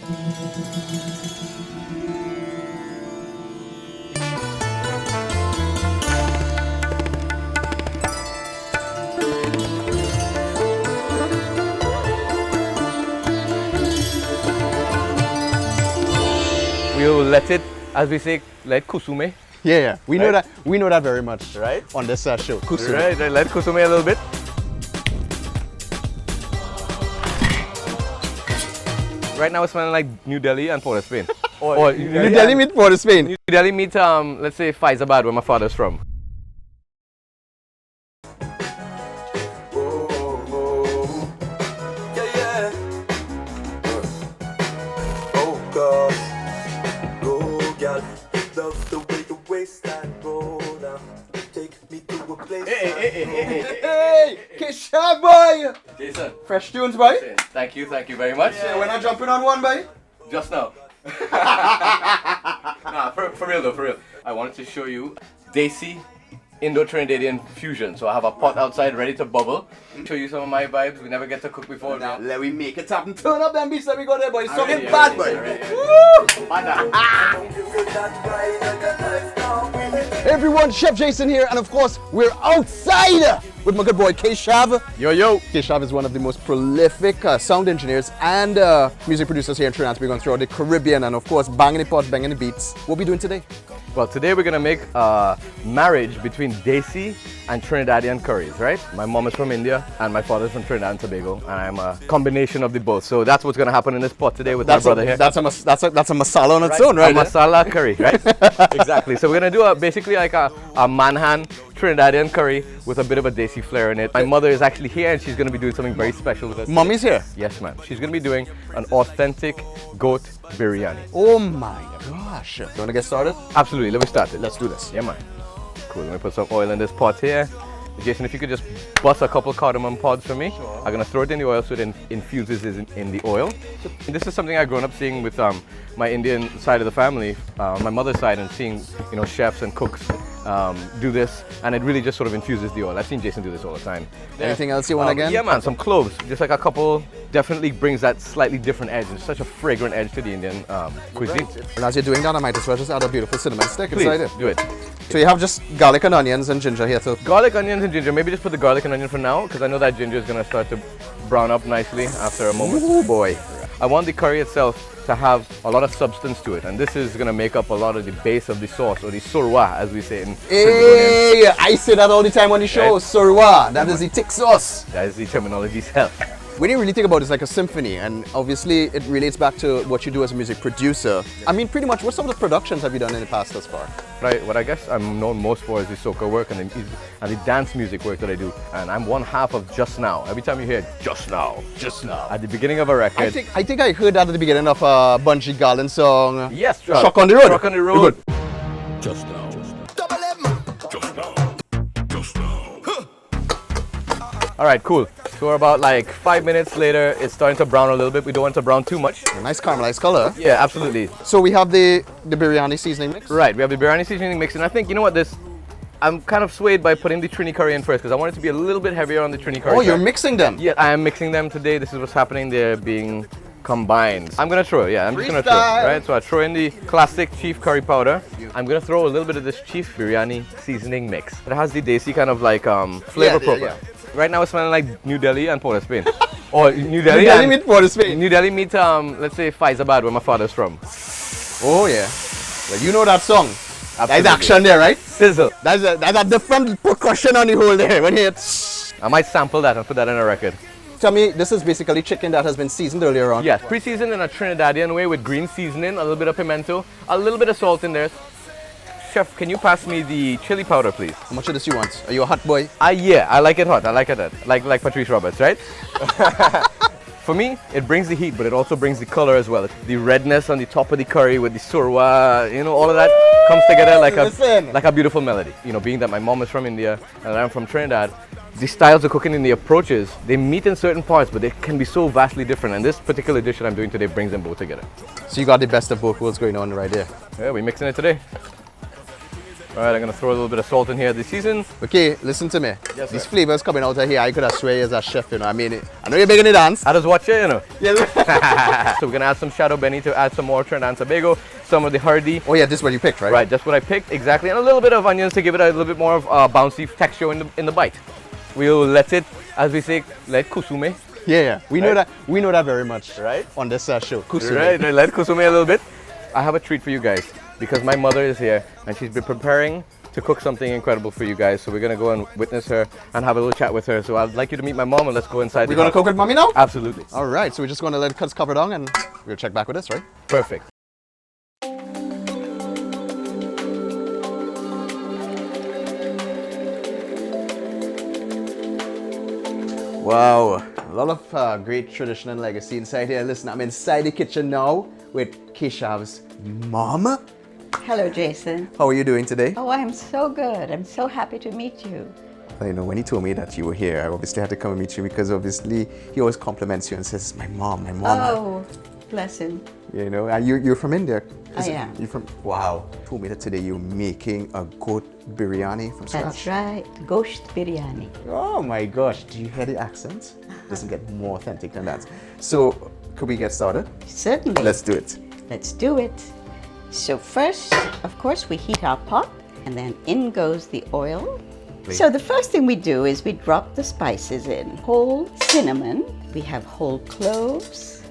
We'll let it, as we say, let kusume. Yeah. We know Right. that. We know that very much. Right. On this show. Kusu. Right, let kusume a little bit. Right now it's smelling like New Delhi and Port of Spain. Or New Delhi meet Port of Spain. New Delhi meet, let's say, Faizabad, where my father's from. Hey, Keshav boy! Jason. Fresh tunes, boy. Thank you very much. Yeah, we're not jumping on one, boy. Just now. Nah, for real though, for real. I wanted to show you Desi Indo-Trinidadian fusion. So I have a pot outside ready to bubble. Show you some of my vibes. We never get to cook before. Now, let me make it happen. Turn up them beats, let me go there, boy. It's Already, talking bad, boy. Hey everyone, Chef Jason here, and of course, we're outside with my good boy Keshav. Yo. Keshav is one of the most prolific sound engineers and music producers here in Trinidad. We're going throughout the Caribbean, and of course, banging the pot, banging the beats. What are we doing today? Well, today we're gonna make a marriage between Desi and Trinidadian curries, right? My mom is from India and my father's from Trinidad and Tobago, and I'm a combination of the both. So that's what's gonna happen in this pot today with my brother here. That's a masala on its own, right? A masala curry, right? Exactly. So we're gonna do basically like a manhan Trinidadian curry with a bit of a Desi flair in it. My mother is actually here and she's gonna be doing something very special with us. Mommy's here? Yes, ma'am. She's gonna be doing an authentic goat biryani. Oh my gosh. You wanna get started? Absolutely. Let me start it. Let's do this. Yeah, man. Cool. Let me put some oil in this pot here. Jason, if you could just bust a couple cardamom pods for me. Sure. I'm gonna throw it in the oil so it infuses in the oil. This is something I've grown up seeing with my Indian side of the family, my mother's side, and seeing chefs and cooks do this, and it really just sort of infuses the oil. I've seen Jason do this all the time. Anything else you want again? Yeah, man. Some cloves, just like a couple. Definitely brings that slightly different edge and such a fragrant edge to the Indian cuisine. And as you're doing that, I might as well just add a beautiful cinnamon stick Please, inside it. do it. So you have just garlic and onions and ginger here too. Garlic, onions, and ginger. Maybe just put the garlic and onion for now, because I know that ginger is going to start to brown up nicely after a moment. Oh boy. I want the curry itself to have a lot of substance to it, and this is going to make up a lot of the base of the sauce, or the surwa, as we say in Hey, I say that all the time on the show. Right. Surwa, that is the thick sauce. That is the terminology itself. When you really think about it, it's like a symphony, and obviously it relates back to what you do as a music producer. I mean, pretty much, what some of the productions have you done in the past thus far? Right, what I guess I'm known most for is the soca work and the dance music work that I do. And I'm one half of Just Now. Every time you hear Just Now, at the beginning of a record. I think I heard that at the beginning of a Bunji Garlin song. Yes, Shock on the Road. Shock on the Road. Just now. Double M. Just now. Just now. All right, cool. So we're about like 5 minutes later. It's starting to brown a little bit. We don't want it to brown too much. A nice caramelized color. Yeah, absolutely. So we have the biryani seasoning mix. Right, we have the biryani seasoning mix, and I think, you know what, I'm kind of swayed by putting the Trini curry in first, because I want it to be a little bit heavier on the Trini curry. Oh, you're mixing them? Yeah, I am mixing them today. This is what's happening. They're being combined. I'm gonna throw it, yeah, I'm just gonna throw it, right? So I throw in the classic chief curry powder. I'm gonna throw a little bit of this chief biryani seasoning mix. It has the Desi kind of like flavor profile. Yeah. Right now it's smelling like New Delhi and Port of Spain. Or New Delhi meet Port of Spain. New Delhi meet, let's say, Faizabad, where my father's from. Oh yeah. Well, you know that song. Absolutely. There's action there, right? Sizzle. That's a different percussion on the whole there. When you hit. I might sample that and put that in a record. Tell me, this is basically chicken that has been seasoned earlier on. Yes, pre-seasoned in a Trinidadian way with green seasoning, a little bit of pimento, a little bit of salt in there. Chef, can you pass me the chili powder, please? How much of this you want? Are you a hot boy? Yeah, I like it hot. I like it hot. Like Patrice Roberts, right? For me, it brings the heat, but it also brings the color as well. The redness on the top of the curry with the surwa, all of that comes together like a beautiful melody. Being that my mom is from India and I'm from Trinidad, the styles of cooking and the approaches, they meet in certain parts, but they can be so vastly different. And this particular dish that I'm doing today brings them both together. So you got the best of both worlds going on right there. Yeah, we're mixing it today. All right, I'm gonna throw a little bit of salt in here this season. Okay, listen to me. Yes, These sir. flavors coming out of here, I could have swear as a chef, you know. I mean, I know you're big in the dance. I just watch it, you know. Yes. So we're gonna add some shadow Benny to add some more Trinidad and Tobago, some of the hardy. Oh yeah, this is what you picked, right? Right, that's what I picked exactly, and a little bit of onions to give it a little bit more of bouncy texture in the bite. We'll let it, as we say, let kusume. Yeah. We know Right. that. We know that very much. Right. On this show. Kusume. Right, let kusume a little bit. I have a treat for you guys because my mother is here and she's been preparing to cook something incredible for you guys. So we're gonna go and witness her and have a little chat with her. So I'd like you to meet my mom and let's go inside. We're gonna cook with mommy now? Absolutely. All right, so we're just gonna let it cover down and we'll check back with this, right? Perfect. Wow, a lot of great tradition and legacy inside here. Listen, I'm inside the kitchen now with Keshav's mom. Hello, Jason. How are you doing today? Oh, I'm so good. I'm so happy to meet you. You know, when he told me that you were here, I obviously had to come and meet you because obviously he always compliments you and says, my mom. Oh, bless him. You know, and you're from India. I am. You're from, wow. Told me that today you're making a goat biryani from scratch. That's right. Gosht biryani. Oh my gosh, do you hear the accent? Doesn't get more authentic than that. So, could we get started? Certainly. Let's do it. Let's do it. So first, of course, we heat our pot and then in goes the oil. So the first thing we do is we drop the spices in. Whole cinnamon, we have whole cloves.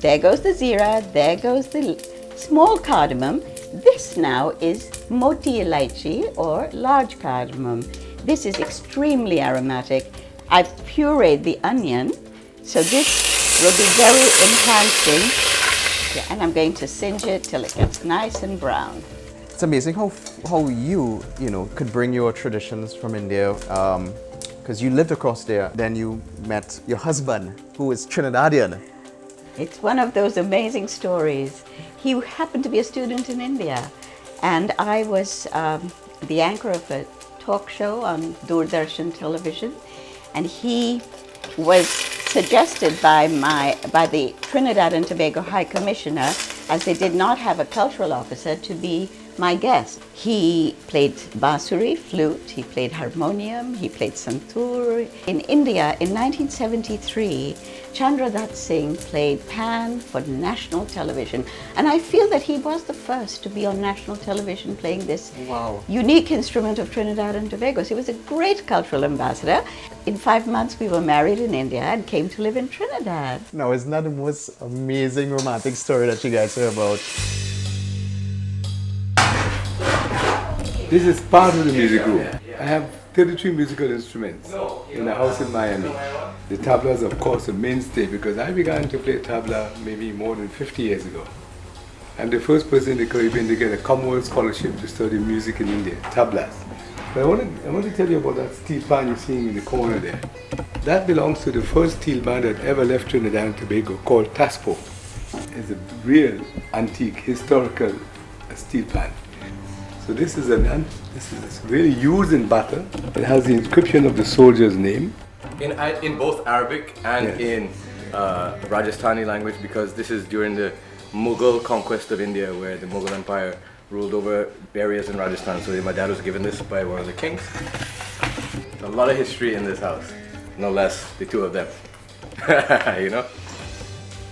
There goes the zira, there goes the small cardamom. This now is moti elaichi or large cardamom. This is extremely aromatic. I've pureed the onion, so this will be very enhancing. Yeah, and I'm going to singe it till it gets nice and brown. It's amazing how you know, could bring your traditions from India, because you lived across there. Then you met your husband, who is Trinidadian. It's one of those amazing stories. He happened to be a student in India, and I was the anchor of a talk show on Doordarshan television, and he was suggested by the Trinidad and Tobago High Commissioner, as they did not have a cultural officer, to be my guest. He played bansuri, flute, he played harmonium, he played santoor. In India, in 1973, Chandradath Singh played pan for national television. And I feel that he was the first to be on national television playing this unique instrument of Trinidad and Tobago. So he was a great cultural ambassador. In 5 months, we were married in India and came to live in Trinidad. Now, isn't that the most amazing romantic story that you guys hear about? This is part of the music room. I have 33 musical instruments in a house in Miami. The tabla is, of course, a mainstay because I began to play tabla maybe more than 50 years ago. I'm the first person in the Caribbean to get a Commonwealth scholarship to study music in India, tablas. But I want to tell you about that steel pan you're seeing in the corner there. That belongs to the first steel band that ever left Trinidad and Tobago, called Taspo. It's a real antique, historical steel pan. So this is really used in battle. It has the inscription of the soldier's name. In both Arabic and Yes. in Rajasthani language, because this is during the Mughal conquest of India, where the Mughal Empire ruled over areas in Rajasthan. So my dad was given this by one of the kings. A lot of history in this house, no less the two of them. You know?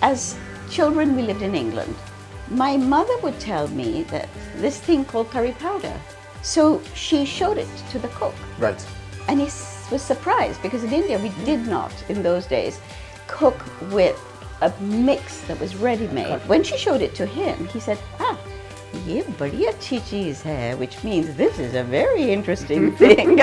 As children, we lived in England. My mother would tell me that this thing called curry powder. So she showed it to the cook. Right. And he was surprised because in India we did not, in those days, cook with a mix that was ready-made. When she showed it to him, he said, ye badi achhi cheez hai, which means this is a very interesting thing.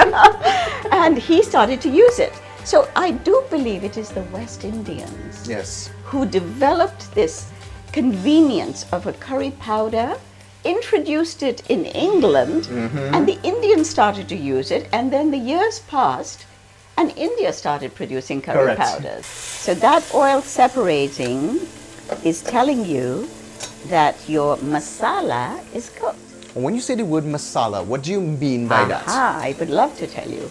And he started to use it. So I do believe it is the West Indians Yes. who developed this convenience of a curry powder, introduced it in England, and the Indians started to use it, and then the years passed, and India started producing curry Correct. powders. So that oil separating is telling you that your masala is cooked. When you say the word masala, what do you mean by that? I would love to tell you.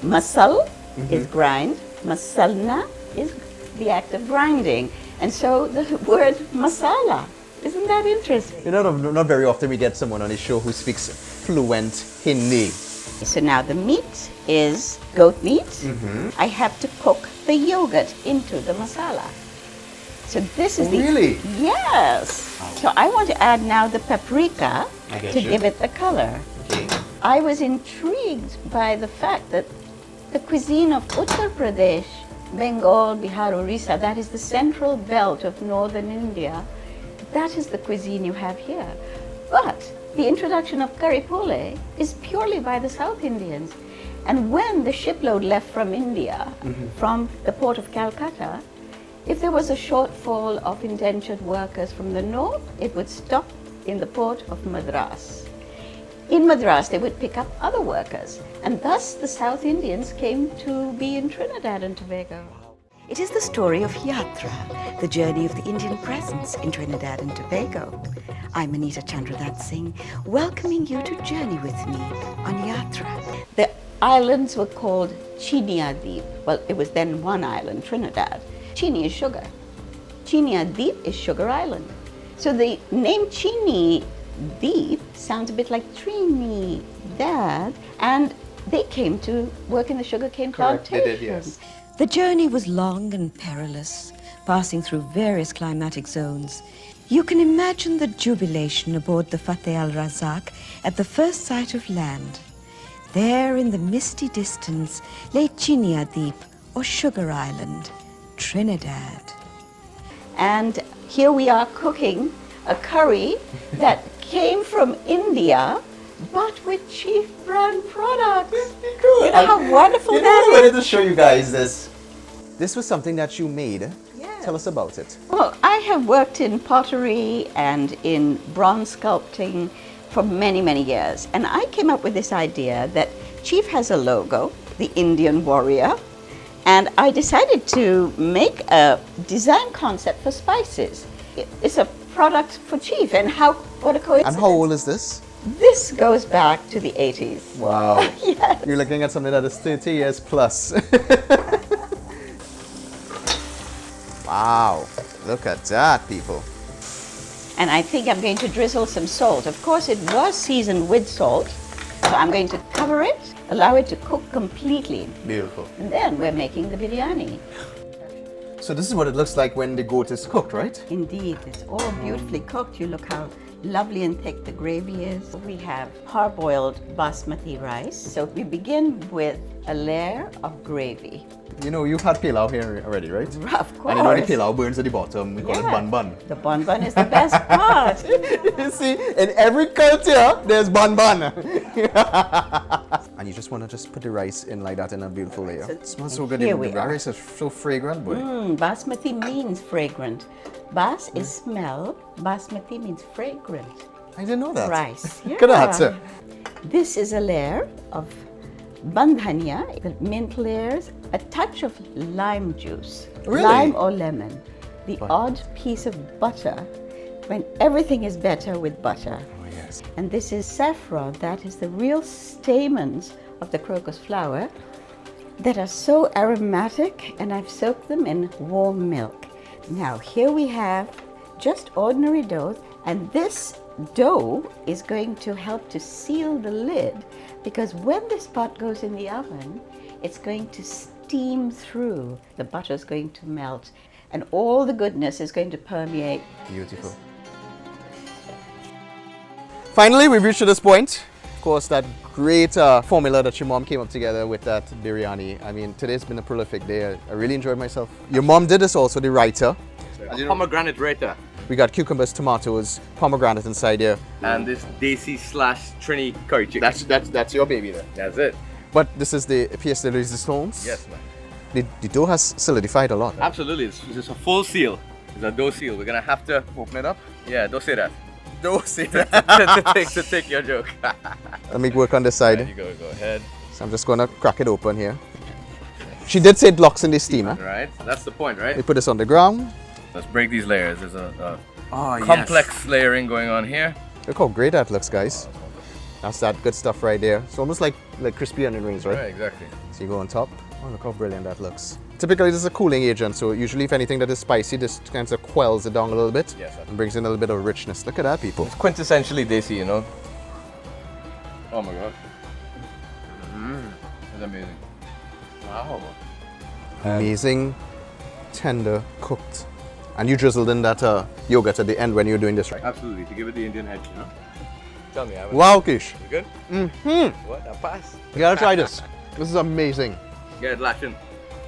Masal is grind, masalna is the act of grinding. And so the word masala, isn't that interesting? You know, not very often we get someone on the show who speaks fluent Hindi. So now the meat is goat meat. I have to cook the yogurt into the masala. So this is Really? Yes. So I want to add now the paprika I get to you. give it the color. Okay. I was intrigued by the fact that the cuisine of Uttar Pradesh, Bengal, Bihar, Orissa, that is the central belt of northern India, that is the cuisine you have here. But the introduction of curry pole is purely by the South Indians. And when the shipload left from India, from the port of Calcutta, if there was a shortfall of indentured workers from the north, it would stop in the port of Madras. In Madras, they would pick up other workers, and thus the South Indians came to be in Trinidad and Tobago. It is the story of Yatra, the journey of the Indian presence in Trinidad and Tobago. I'm Anita Chandradath Singh, welcoming you to journey with me on Yatra. The islands were called Chinia Deep. Well, it was then one island, Trinidad. Chini is sugar. Chinia Deep is Sugar Island. So the name Chini Deep sounds a bit like Trinidad, and they came to work in the sugarcane Correct, they plantations. did, yes. The journey was long and perilous, passing through various climatic zones. You can imagine the jubilation aboard the Fateh al-Razak at the first sight of land. There in the misty distance lay Chinia Deep, or Sugar Island, Trinidad. And here we are cooking a curry that came from India, but with Chief brand products. You know how wonderful You know, I that wanted is? to show you guys this. This was something that you made. Yes. Tell us about it. Well, I have worked in pottery and in bronze sculpting for many, many years. And I came up with this idea that Chief has a logo, the Indian warrior, and I decided to make a design concept for spices. It's a product for Chief, and what a coincidence. And how old is this? This goes back to the 80s. Wow. Yes. You're looking at something that is 30 years plus. Wow. Look at that, people. And I think I'm going to drizzle some salt. Of course, it was seasoned with salt, so I'm going to cover it, allow it to cook completely. Beautiful. And then we're making the biryani. So this is what it looks like when the goat is cooked, right? Indeed, it's all beautifully cooked. You look how lovely and thick the gravy is. We have hard-boiled basmati rice. So we begin with a layer of gravy. You know, you've had pilau here already, right? Of course. And you know the pilau burns at the bottom. We call it Yeah. bun bun. The bun bun is the best part. You see, in every culture, there's bun bun. And you just want to just put the rice in like that in a beautiful layer. So It smells so good. here The we are. rice is so fragrant, boy. Basmati means fragrant. Bas is smell. Basmati means fragrant. I didn't know that. Rice. Look at that, sir. This is a layer of bandhania, the mint layers, a touch of lime juice, Really? lime or lemon, the odd piece of butter, when everything is better with butter. Oh, yes. And this is saffron, that is the real stamens of the crocus flower that are so aromatic, and I've soaked them in warm milk. Now here we have just ordinary dough, and this dough is going to help to seal the lid, because when this pot goes in the oven, it's going to steam through. The butter is going to melt, and all the goodness is going to permeate. Beautiful. Finally, we've reached to this point. Of course, that great formula that your mom came up together with that biryani. I mean, today's been a prolific day. I really enjoyed myself. Your mom did this also, the writer. Pomegranate raita. We got cucumbers, tomatoes, pomegranate inside here. And this Desi / Trini curry chicken. That's your baby there. That's it. But this is the pièce de résistance. Yes, man. The dough has solidified a lot. Absolutely. It's a full seal. It's a dough seal. We're gonna have to Open it up. Yeah, don't say that. Don't say that. to take your joke. Let me work on this side. There you go ahead. So I'm just gonna crack it open here. She did say it locks in the steam, huh? Right? That's the point, right? We put this on the ground. Let's break these layers. There's a Oh, complex layering going on here. Look how great that looks, guys. That's that good stuff right there. It's almost like crispy onion rings, right? Right, exactly. So you go on top. Oh, look how brilliant that looks. Typically, this is a cooling agent, so usually if anything that is spicy, this kind of quells it down a little bit Yes, sir. and brings in a little bit of richness. Look at that, people. It's quintessentially Desi, you know. Oh my god. It's amazing. Wow. Amazing, tender, cooked. And you drizzled in that yogurt at the end when you were doing this, right? Absolutely, to give it the Indian head, you know? Tell me, Ivan. Wow, Kish. You good? Mm-hmm. What? A pass? You gotta try this. This is amazing. Yeah, Lashin.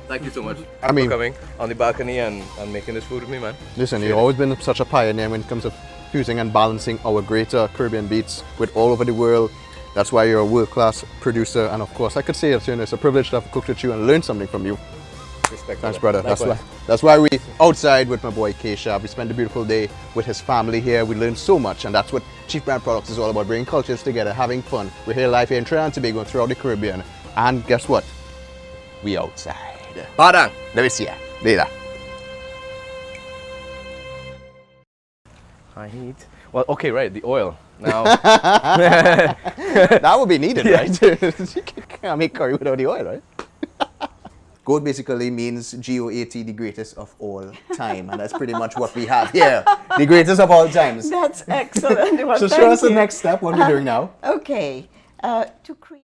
Thank you so much I mean- for coming on the balcony and making this food with me, man. Listen, you've always been such a pioneer when it comes to fusing and balancing our greater Caribbean beats with all over the world. That's why you're a world-class producer. And of course, I could say it, you know, it's a privilege to have cooked with you and learn something from you. Respect. Thanks, brother. Likewise. That's why we outside with my boy Keshav. We spent a beautiful day with his family here. We learned so much, and that's what Chief Brand Products is all about: bringing cultures together, having fun. We're here live here in Trinidad and Tobago and throughout the Caribbean. And guess what? We outside. Padang. Let me see ya later. High heat. Well, okay, right. The oil now. That would be needed, right? You can't make curry without the oil, right? GOAT basically means G-O-A-T, the greatest of all time. And that's pretty much what we have here. The greatest of all times. That's excellent. Well, So show thank us the you. next step. What are we doing now? Okay. To create